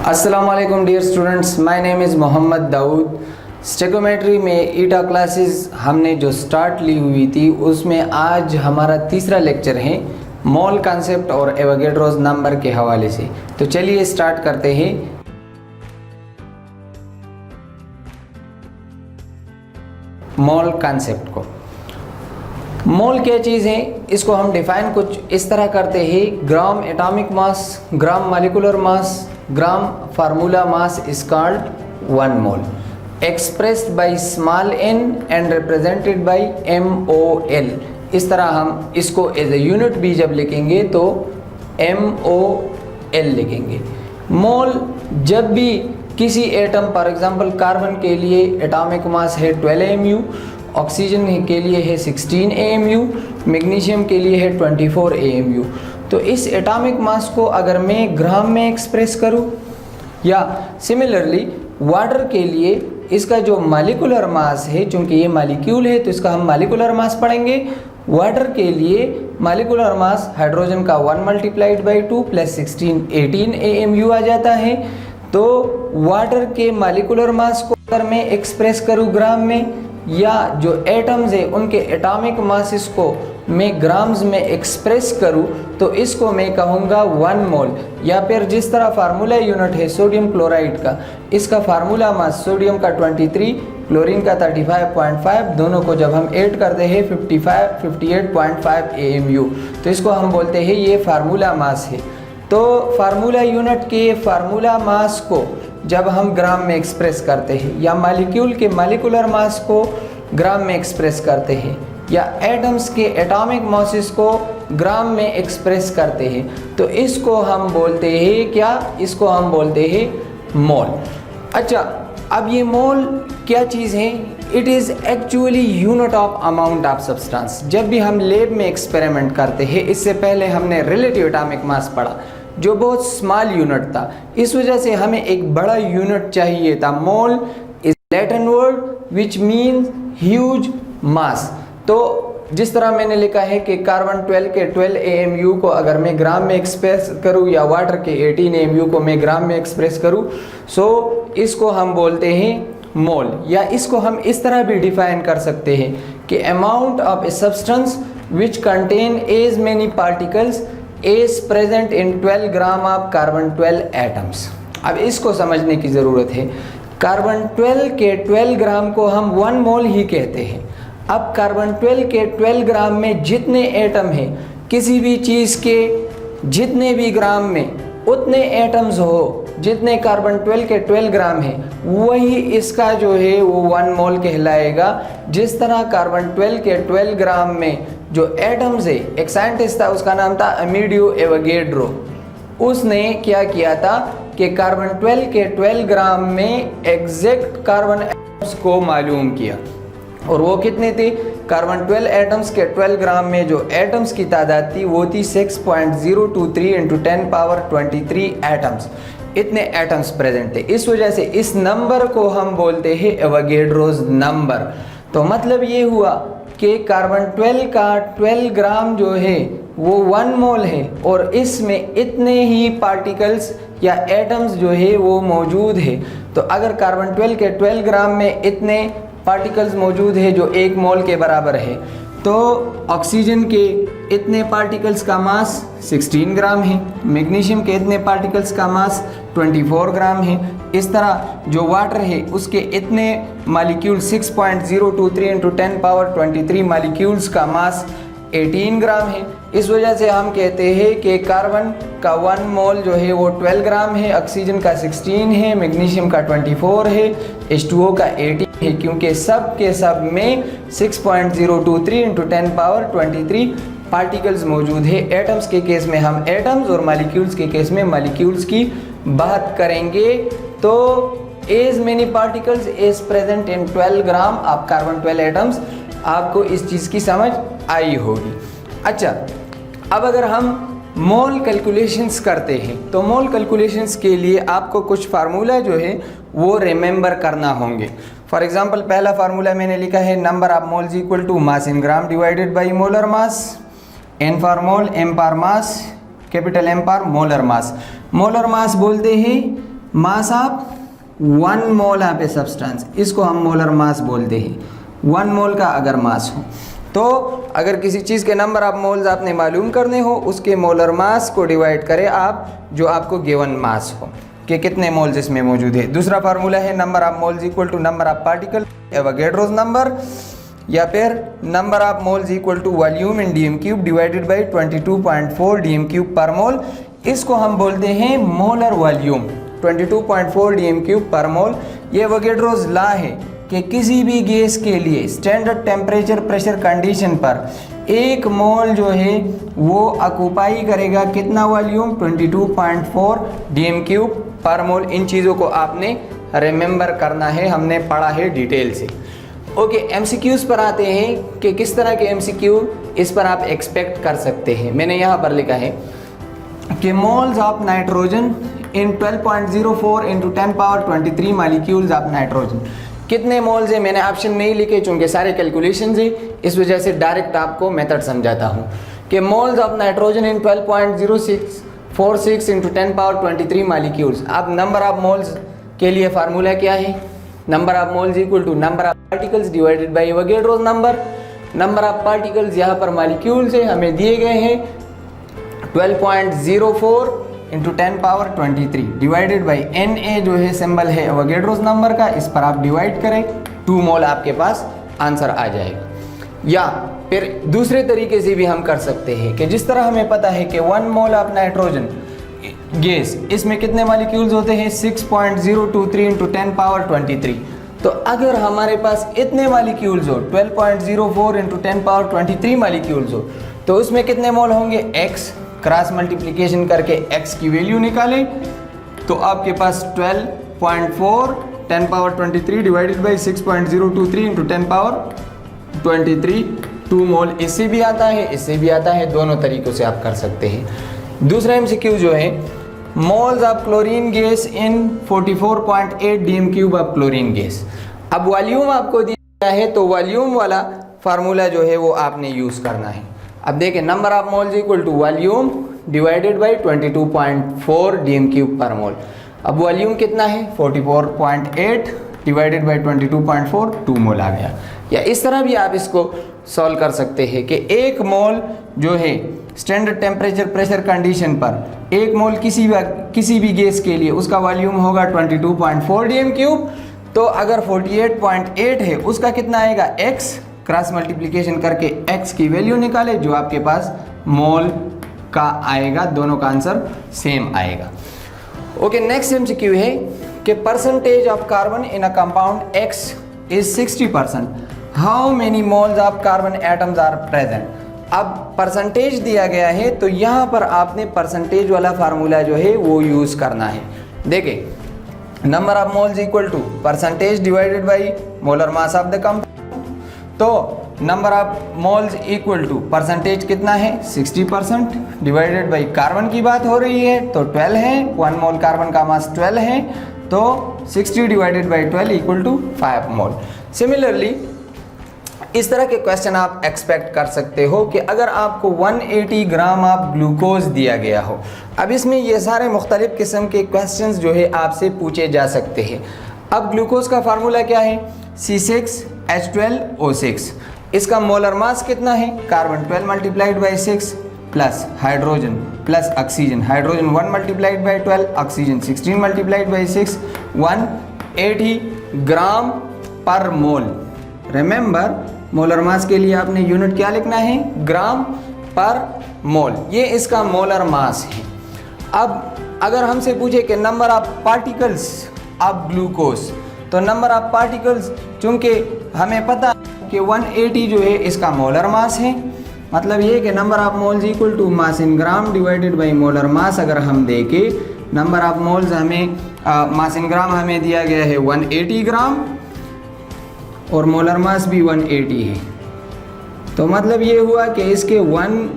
अस्सलाम वालेकुम dear students, my name is Mohammad Daud. Stoichiometry में ईटा क्लासेस हमने जो स्टार्ट ली हुई थी उसमें आज हमारा तीसरा लेक्चर है मोल कॉन्सेप्ट और एवोगैड्रोस नंबर के हवाले से। तो चलिए स्टार्ट करते हैं। मोल कॉन्सेप्ट को, मोल क्या चीज़ है, इसको हम डिफाइन कुछ इस तरह करते हैं। Gram atomic mass, gram molecular mass, gram formula mass is called 1 mole, expressed by small n and represented by MOL। इस तरह हम इसको एज ए यूनिट भी जब लिखेंगे तो MOL लिखेंगे। मोल जब भी किसी एटम, फॉर एग्जांपल कार्बन के लिए एटॉमिक मास है 12 AMU, ऑक्सीजन के लिए है 16 AMU, मैग्नीशियम के लिए है 24 AMU। तो इस एटॉमिक मास को अगर मैं ग्राम में एक्सप्रेस करूं, या सिमिलरली वाटर के लिए इसका जो मॉलिक्यूलर मास है, चूंकि ये मॉलिक्यूल है तो इसका हम मॉलिक्यूलर मास पढ़ेंगे। वाटर के लिए मॉलिक्यूलर मास हाइड्रोजन का 1 × 2 + 16 18 AMU आ जाता है। तो वाटर के मॉलिक्यूलर मास को अगर मैं एक्सप्रेस करूं ग्राम में, या जो एटम्स है उनके एटॉमिक मासेस को मैं ग्राम्स में एक्सप्रेस करूं, तो इसको मैं कहूँगा 1 मोल। या फिर जिस तरह फार्मूला यूनिट है सोडियम क्लोराइड का, इसका फार्मूला मास सोडियम का 23, क्लोरीन का 35.5, दोनों को जब हम ऐड करते हैं 58.5 AMU, तो इसको हम बोलते हैं ये फार्मूला मास है। तो फार्मूला यूनिट के फार्मूला मास को जब हम ग्राम में एक्सप्रेस करते हैं, या मॉलिक्यूल के मॉलिक्यूलर मास को ग्राम में एक्सप्रेस करते हैं, या एटम्स के एटॉमिक मासेस को ग्राम में एक्सप्रेस करते हैं, तो इसको हम बोलते हैं क्या? इसको हम बोलते हैं मोल। अच्छा, अब ये मोल क्या चीज़ है? It is actually unit of amount of substance. जब भी हम लैब में एक्सपेरिमेंट करते हैं, इससे पहले हमने रिलेटिव एटॉमिक मास पढ़ा जो बहुत स्मॉल यूनिट था, इस वजह से हमें एक बड़ा यूनिट चाहिए था। Mole is Latin word which means huge mass. तो जिस तरह मैंने लिखा है कि कार्बन 12 के 12 AMU को अगर मैं ग्राम में एक्सप्रेस करूं, या वाटर के 18 AMU को मैं ग्राम में एक्सप्रेस करूं, सो इसको हम बोलते हैं मोल। या इसको हम इस तरह भी डिफाइन कर सकते हैं कि amount of a substance which contain as many particles is present in 12 gram of carbon 12 atoms. अब इसको समझने की ज़रूरत है। कार्बन 12 के 12 ग्राम को हम 1 मोल ही कहते हैं। अब कार्बन 12 के 12 ग्राम में जितने एटम हैं, किसी भी चीज़ के जितने भी ग्राम में उतने एटम्स हो, जितने कार्बन 12 के 12 ग्राम है, वही इसका जो है वो 1 मोल कहलाएगा। जिस तरह कार्बन 12 के 12 ग्राम में जो एटम्स है, एक साइंटिस्ट था उसका नाम था अमीडियो एवोगैड्रो, उसने क्या किया था कि कार्बन 12 के 12 ग्राम में एग्जैक्ट कार्बन एटम्स को मालूम किया। और वो कितने थे? कार्बन 12 एटम्स के 12 ग्राम में जो एटम्स की तादाद थी वो थी 6.023 × 10⁻23 एटम्स। इतने एटम्स प्रेजेंट थे। इस वजह से इस नंबर को हम बोलते हैं एवोगैड्रोस नंबर। तो मतलब ये हुआ कि कार्बन 12 का 12 ग्राम जो है वो 1 मोल है, और इसमें इतने ही पार्टिकल्स या एटम्स जो है वो मौजूद है। तो अगर कार्बन 12 के 12 ग्राम में इतने पार्टिकल्स मौजूद है जो 1 मोल के बराबर है, तो ऑक्सीजन के इतने पार्टिकल्स का मास 16 ग्राम है, मैग्नीशियम के इतने पार्टिकल्स का मास 24 ग्राम है। इस तरह जो वाटर है उसके इतने मॉलिक्यूल 6.023 × 10⁻23 मॉलिक्यूल्स का मास 18 ग्राम है। इस वजह से हम कहते हैं कि कार्बन का 1 मोल जो है वो 12 ग्राम है, ऑक्सीजन का 16 है, मैग्नीशियम का 24 है, H2O का 18 है, क्योंकि सब के सब में 6.023 × 10⁻23 पार्टिकल्स मौजूद है। एटम्स के केस में हम एटम्स और मॉलिक्यूल्स के केस में मॉलिक्यूल्स की बात करेंगे। तो as many particles is present in 12 gram of carbon 12 atoms. आपको इस चीज़ की समझ आई होगी। अच्छा, अब अगर हम मोल कैलकुलेशंस करते हैं, तो मोल कैलकुलेशंस के लिए आपको कुछ फार्मूला जो है वो रिमेंबर करना होंगे। फॉर एग्जांपल, पहला फार्मूला मैंने लिखा है number of moles equal to mass in gram divided by molar mass, N for mole, M for mass, capital M for molar mass. Molar mass बोलते हैं mass of 1 mole of a substance, इसको हम molar mass बोलते हैं। 1 मोल का अगर मास हो, तो अगर किसी चीज़ के नंबर ऑफ मोल्स आपने मालूम करने हो, उसके मोलर मास को डिवाइड करें आप जो आपको गिवन मास हो कि कितने मोल्स इसमें मौजूद है। दूसरा फार्मूला है number of moles equal to number of particle, Avogadro's number, या फिर number of moles equal to volume in DM cube divided by 22.4 DM cube per mole. इसको हम बोलते हैं molar volume, 22.4 DM cube per मोल। ये Avogadro's law है कि किसी भी गैस के लिए स्टैंडर्ड टेम्परेचर प्रेशर कंडीशन पर 1 मोल जो है वो ऑक्यूपाई करेगा कितना वॉल्यूम, 22.4 डीएम क्यूब पर मोल। इन चीज़ों को आपने रिमेंबर करना है, हमने पढ़ा है डिटेल से। ओके, एमसीक्यूज पर आते हैं कि किस तरह के एमसीक्यू इस पर आप एक्सपेक्ट कर सकते हैं। मैंने यहाँ पर लिखा है कि moles of nitrogen in 12.04 into 10 power 23 molecules of nitrogen. कितने मोल्स है मैंने ऑप्शन में ही लिखे, चूँकि सारे कैलकुलेशन है इस वजह से डायरेक्ट आपको मेथड समझाता हूँ कि moles of nitrogen in 12.0646 into 10 power 23 molecules. अब नंबर ऑफ मोल्स के लिए फार्मूला क्या है, number of moles equal to number of particles divided by Avogadro's number. Number of particles यहाँ पर मालिक्यूल्स है हमें दिए गए हैं 12.04 into 10 power 23 divided by Na जो है सिंबल है एवोगैड्रोस नंबर का, इस पर आप डिवाइड करें 2 मोल आपके पास आंसर आ जाएगा। या फिर दूसरे तरीके से भी हम कर सकते हैं कि जिस तरह हमें पता है कि 1 मोल ऑफ नाइट्रोजन गैस, इसमें कितने मालिक्यूल्स होते हैं 6.023 इंटू 10 पावर 23। तो अगर हमारे पास इतने मालिक्यूल्स हो 12.04 इंटू 10 पावर 23 मालिक्यूल्स हो, तो उसमें कितने मोल होंगे, x क्रॉस मल्टीप्लिकेशन करके x की वैल्यू निकालें तो आपके पास 12.4 10 power 23 divided by 6.023 into 10 power 23 2 मोल। इससे भी आता है, इससे भी आता है, दोनों तरीक़ों से आप कर सकते हैं। दूसरा एमसीक्यू जो है moles of chlorine gas in 44.8 DM cube of chlorine gas. अब वॉल्यूम आपको दिया है तो वॉल्यूम वाला फार्मूला जो है वो आपने यूज़ करना है। अब देखें number of moles equal to volume divided by 22.4 DM cube per mole. अब वॉल्यूम कितना है 44.8 डिवाइडेड बाई 22.4 2 मोल आ गया। या इस तरह भी आप इसको सॉल्व कर सकते हैं कि 1 मोल जो है स्टैंडर्ड टेम्परेचर प्रेशर कंडीशन पर 1 मोल किसी भी गैस के लिए उसका वॉल्यूम होगा 22.4 डीएम क्यूब। तो अगर 48.8 है उसका कितना आएगा x, क्रॉस मल्टीप्लिकेशन करके x की वैल्यू निकाले जो आपके पास मोल का आएगा, दोनों का आंसर सेम आएगा। ओके, नेक्स्ट एमसीक्यू है कि percentage of carbon in a compound x is 60%, how many moles of carbon atoms are present. अब परसेंटेज दिया गया है तो यहाँ पर आपने परसेंटेज वाला फार्मूला जो है वो यूज़ करना है। देखिए number of moles equal to percentage divided by molar mass of the compound. तो number of moles equal to percentage कितना है 60% डिवाइडेड बाई कार्बन की बात हो रही है तो 12 है, 1 मोल कार्बन का मास 12 है तो 60 divided by 12 equal to 5 mole. Similarly इस तरह के क्वेश्चन आप एक्सपेक्ट कर सकते हो कि अगर आपको 180 ग्राम ऑफ ग्लूकोज दिया गया हो। अब इसमें ये सारे मुख्तलिफ किस्म के क्वेश्चंस जो है आपसे पूछे जा सकते हैं। अब ग्लूकोज का फार्मूला क्या है C6H12O6। इसका मोलर मास कितना है, carbon 12 multiplied by 6 plus hydrogen plus oxygen, hydrogen 1 multiplied by 12, oxygen 16 multiplied by 6, 180 ग्राम पर मोल। रिमेंबर मोलर मास के लिए आपने यूनिट क्या लिखना है, ग्राम पर मोल, ये इसका मोलर मास है। अब अगर हमसे पूछे कि number of particles of glucose, तो नंबर ऑफ पार्टिकल्स चूँकि हमें पता कि 180 जो है इसका मोलर मास है, मतलब ये कि number of moles equal to mass in gram divided by molar mass. अगर हम देखें नंबर ऑफ मोल्स हमें मास इन ग्राम हमें दिया गया है 180 ग्राम और मोलर मास भी 180 है, तो मतलब ये हुआ कि इसके 1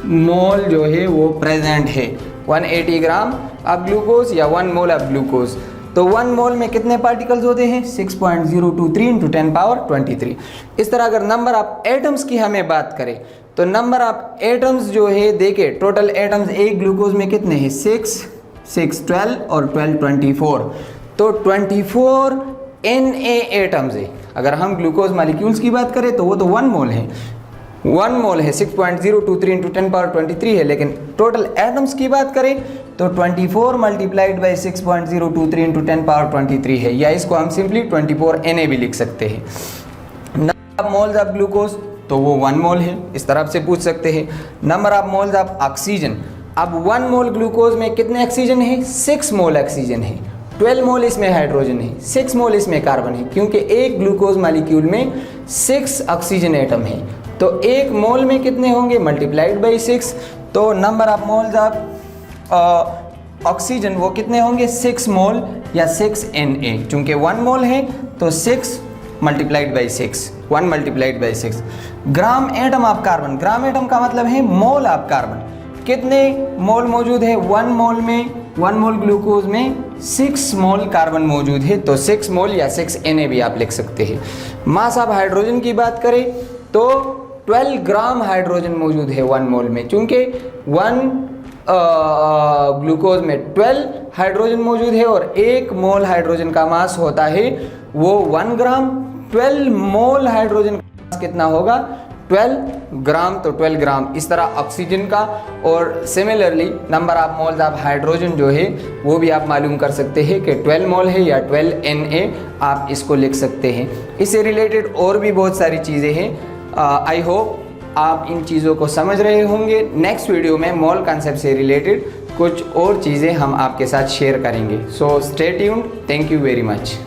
मोल जो है वो प्रेजेंट है, 180 ग्राम ऑफ ग्लूकोज या 1 मोल ऑफ ग्लूकोज। तो 1 मोल में कितने पार्टिकल्स होते हैं 6.023 इंटू 10 पावर 23। इस तरह अगर नंबर ऑफ एटम्स की हमें बात करें तो नंबर ऑफ एटम्स जो है देखें, टोटल एटम्स एक ग्लूकोज में कितने हैं 6, 6 12 और 12 24। तो 24 Na एटम्स है। अगर हम ग्लूकोज मालिक्यूल्स की बात करें तो वो तो 1 मोल है, 1 मोल है, 6.023 इंटू 10 पावर 23 है। लेकिन टोटल एटम्स की बात करें तो 24 मल्टीप्लाइड बाई 6.023 इंटू 10 पावर 23 है, या इसको हम सिंपली 24 Na भी लिख सकते हैं। Number of moles of glucose तो वो 1 मोल है, इस तरह से पूछ सकते हैं। Number of moles of oxygen, अब 1 मोल ग्लूकोज में कितने ऑक्सीजन है? 6 मोल ऑक्सीजन है, 12 मोल इसमें हाइड्रोजन है, 6 मोल इसमें कार्बन है, क्योंकि एक ग्लूकोज मालिक्यूल में 6 ऑक्सीजन एटम है। तो 1 मोल में कितने होंगे? Multiplied by 6। तो number of moles of oxygen वो कितने होंगे? 6 मोल या 6 Na। चूंकि 1 मोल है तो 6 multiplied by 6, 1 multiplied by 6। Gram atom of carbon, gram atom का मतलब है मोल ऑफ कार्बन। कितने मोल मौजूद है? 1 मोल में, 1 मोल ग्लूकोज में 6 मोल कार्बन मौजूद है, तो 6 मोल या 6 Na भी आप लिख सकते हैं। मास ऑफ हाइड्रोजन की बात करें तो 12 ग्राम हाइड्रोजन मौजूद है 1 मोल में, चूंकि 1 ग्लूकोज में 12 हाइड्रोजन मौजूद है और 1 मोल हाइड्रोजन का मास होता है वो 1 ग्राम। 12 मोल हाइड्रोजन का मास कितना होगा? 12 ग्राम, तो 12 ग्राम। इस तरह ऑक्सीजन का और similarly number of moles of hydrogen जो है वो भी आप मालूम कर सकते हैं कि 12 मोल है या 12 Na, आप इसको लिख सकते हैं। इससे रिलेटेड और भी बहुत सारी चीज़ें हैं। आई होप आप इन चीज़ों को समझ रहे होंगे। नेक्स्ट वीडियो में मोल कॉन्सेप्ट से रिलेटेड कुछ और चीज़ें हम आपके साथ शेयर करेंगे। So stay tuned, thank you very much.